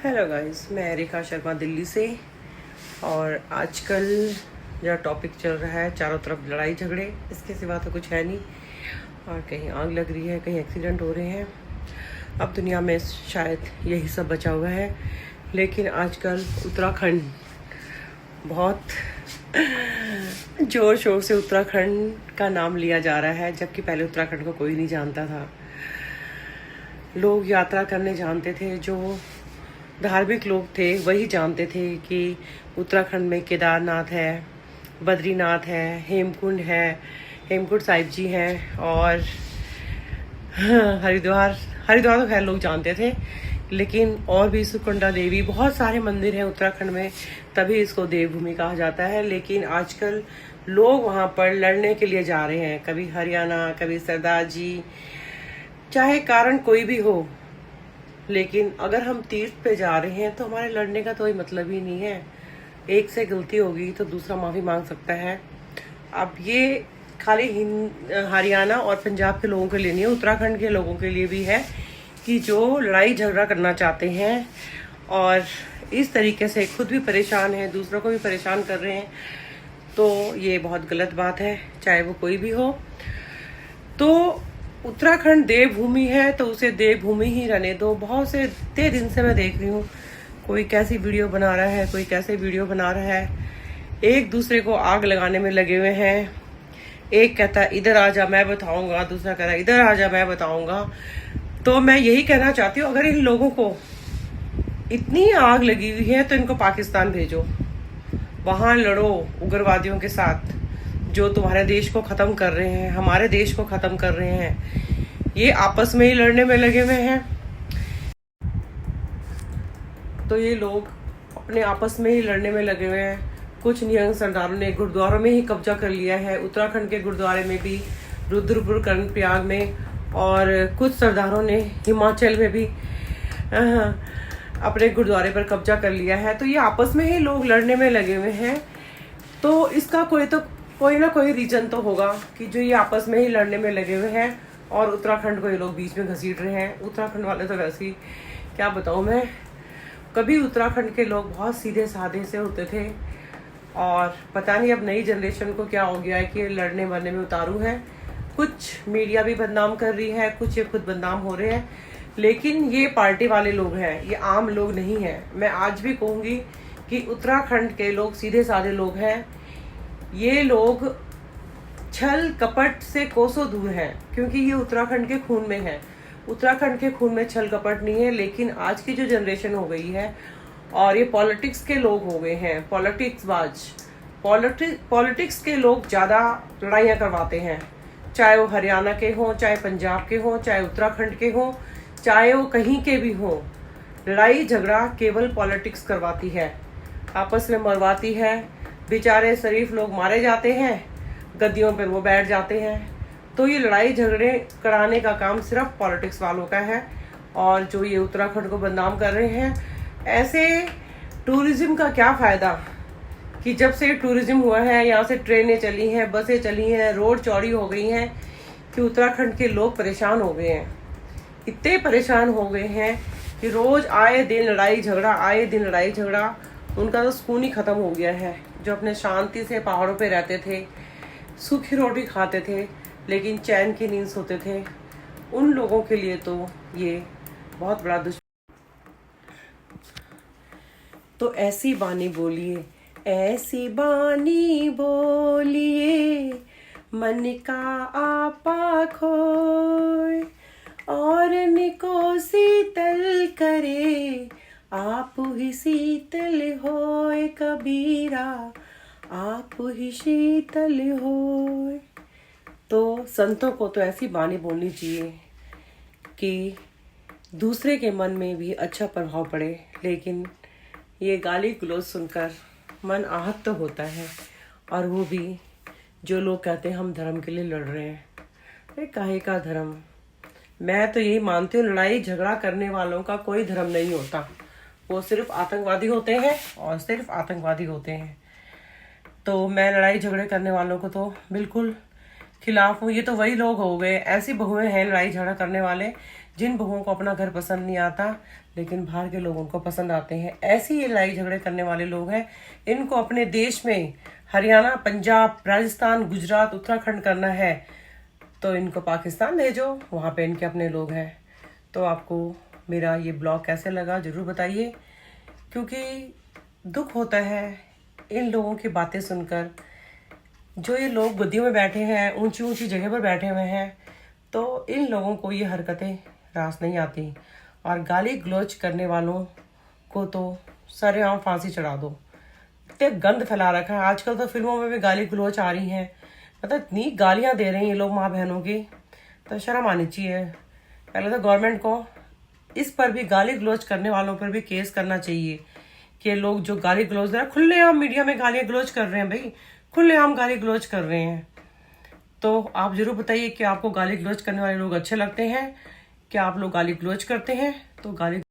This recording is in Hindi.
हेलो गाइस, मैं रेखा शर्मा दिल्ली से। और आजकल जो टॉपिक चल रहा है, चारों तरफ लड़ाई झगड़े, इसके सिवा तो कुछ है नहीं। और कहीं आग लग रही है, कहीं एक्सीडेंट हो रहे हैं। अब दुनिया में शायद यही सब बचा हुआ है। लेकिन आजकल उत्तराखंड बहुत जोर शोर से उत्तराखंड का नाम लिया जा रहा है, जबकि पहले उत्तराखंड को कोई नहीं जानता था। लोग यात्रा करने जानते थे, जो धार्मिक लोग थे वही जानते थे कि उत्तराखंड में केदारनाथ है, बद्रीनाथ है, हेमकुंड है, हेमकुंड साहिब जी हैं, और हरिद्वार हरिद्वार तो खैर लोग जानते थे। लेकिन और भी सुकुंडा देवी, बहुत सारे मंदिर हैं उत्तराखंड में, तभी इसको देवभूमि कहा जाता है। लेकिन आजकल लोग वहाँ पर लड़ने के लिए जा रहे हैं, कभी हरियाणा, कभी सरदार जी, चाहे कारण कोई भी हो। लेकिन अगर हम तीर्थ पे जा रहे हैं तो हमारे लड़ने का कोई मतलब ही नहीं है। एक से गलती होगी तो दूसरा माफी मांग सकता है। अब ये खाली हरियाणा और पंजाब के लोगों के लिए नहीं है, उत्तराखंड के लोगों के लिए भी है कि जो लड़ाई झगड़ा करना चाहते हैं और इस तरीके से खुद भी परेशान हैं, दूसरों को भी परेशान कर रहे हैं। तो ये बहुत गलत बात है, चाहे वो कोई भी हो। तो उत्तराखंड देवभूमि है तो उसे देवभूमि ही रहने दो। बहुत से इतने दिन से मैं देख रही हूँ, कोई कैसी वीडियो बना रहा है, कोई कैसे वीडियो बना रहा है, एक दूसरे को आग लगाने में लगे हुए हैं। एक कहता है इधर आ जा मैं बताऊंगा, दूसरा कहता है इधर आ जा मैं बताऊंगा। तो मैं यही कहना चाहती हूँ, अगर इन लोगों को इतनी आग लगी हुई है तो इनको पाकिस्तान भेजो, वहां लड़ो उग्रवादियों के साथ जो तुम्हारे देश को खत्म कर रहे हैं, हमारे देश को खत्म कर रहे हैं। ये आपस में ही लड़ने में लगे हुए हैं। तो ये लोग अपने आपस में ही लड़ने में लगे हुए हैं। कुछ निहंग सरदारों ने गुरुद्वारों में ही कब्जा कर लिया है, उत्तराखंड के गुरुद्वारे में भी, रुद्रपुर कर्णप्रयाग में, और कुछ सरदारों ने हिमाचल में भी अपने गुरुद्वारे पर कब्जा कर लिया है। तो ये आपस में ही लोग लड़ने में लगे हुए हैं। तो इसका कोई ना कोई रीजन तो होगा कि जो ये आपस में ही लड़ने में लगे हुए हैं और उत्तराखंड को ये लोग बीच में घसीट रहे हैं। उत्तराखंड वाले तो वैसे ही क्या बताऊं मैं, कभी उत्तराखंड के लोग बहुत सीधे साधे से होते थे, और पता नहीं अब नई जनरेशन को क्या हो गया है कि लड़ने मरने में उतारू है। कुछ मीडिया भी बदनाम कर रही है, कुछ ये खुद बदनाम हो रहे हैं। लेकिन ये पार्टी वाले लोग हैं, ये आम लोग नहीं हैं। मैं आज भी कहूँगी कि उत्तराखंड के लोग सीधे साधे लोग हैं। ये लोग छल कपट से कोसों दूर हैं, क्योंकि ये उत्तराखंड के खून में है। उत्तराखंड के खून में छल कपट नहीं है। लेकिन आज की जो जनरेशन हो गई है और ये पॉलिटिक्स के लोग हो गए हैं, पॉलिटिक्स के लोग ज़्यादा लड़ाइयाँ करवाते हैं। चाहे वो हरियाणा के हों, चाहे पंजाब के हों, चाहे उत्तराखंड के हों, चाहे वो कहीं के भी हों। लड़ाई झगड़ा केवल पॉलिटिक्स करवाती है, आपस में मरवाती है। बेचारे शरीफ लोग मारे जाते हैं, गद्दियों पर वो बैठ जाते हैं। तो ये लड़ाई झगड़े कराने का काम सिर्फ पॉलिटिक्स वालों का है। और जो ये उत्तराखंड को बदनाम कर रहे हैं, ऐसे टूरिज्म का क्या फ़ायदा कि जब से टूरिज्म हुआ है, यहाँ से ट्रेनें चली हैं, बसें चली हैं, रोड चौड़ी हो गई हैं, कि उत्तराखंड के लोग परेशान हो गए हैं। इतने परेशान हो गए हैं कि रोज़ आए दिन लड़ाई झगड़ा, उनका तो सुकून ही ख़त्म हो गया है। जो अपने शांति से पहाड़ों पे रहते थे, सूखी रोटी खाते थे, लेकिन चैन की नींद सोते थे, उन लोगों के लिए तो ये बहुत बड़ा तो ऐसी बानी बोलिए मन का आपा खोए, और निको शीतल करे, आप ही शीतल होए कबीरा, आप ही शीतल होए। तो संतों को तो ऐसी बानी बोलनी चाहिए कि दूसरे के मन में भी अच्छा प्रभाव पड़े। लेकिन ये गाली गलौज सुनकर मन आहत तो होता है, और वो भी जो लोग कहते हैं हम धर्म के लिए लड़ रहे हैं। अरे काहे का धर्म? मैं तो यही मानती हूँ, लड़ाई झगड़ा करने वालों का कोई धर्म नहीं होता, वो सिर्फ आतंकवादी होते हैं और सिर्फ आतंकवादी होते हैं। तो मैं लड़ाई झगड़े करने वालों को तो बिल्कुल खिलाफ हूँ। ये तो वही लोग हो गए, ऐसी बहुएं हैं लड़ाई झगड़ा करने वाले, जिन बहुओं को अपना घर पसंद नहीं आता लेकिन बाहर के लोग उनको पसंद आते हैं, ऐसी ये लड़ाई झगड़े करने वाले लोग हैं। इनको अपने देश में हरियाणा, पंजाब, राजस्थान, गुजरात, उत्तराखंड करना है तो इनको पाकिस्तान भेजो, वहाँ पे इनके अपने लोग हैं। तो आपको मेरा ये ब्लॉग कैसे लगा ज़रूर बताइए, क्योंकि दुख होता है इन लोगों की बातें सुनकर। जो ये लोग गद्दियों में बैठे हैं, ऊंची ऊंची जगह पर बैठे हुए हैं, तो इन लोगों को ये हरकतें रास नहीं आती। और गाली गलौज करने वालों को तो सरेआम फांसी चढ़ा दो। इतने गंद फैला रखा है। आजकल तो फिल्मों में भी गाली गलौज आ रही हैं, मतलब इतनी गालियां दे रहे हैं ये लोग माँ बहनों की, तो शर्म आनी चाहिए। पहले तो गवर्नमेंट को इस पर भी, गाली गलौज करने वालों पर भी केस करना चाहिए कि लोग जो गाली गलौज दे रहे हैं, खुलेआम मीडिया में गालियां गलौज कर रहे हैं, भाई खुलेआम गाली गलौज कर रहे हैं। तो आप जरूर बताइए कि आपको गाली गलौज करने वाले लोग अच्छे लगते हैं, क्या आप लोग गाली गलौज करते हैं? तो गाली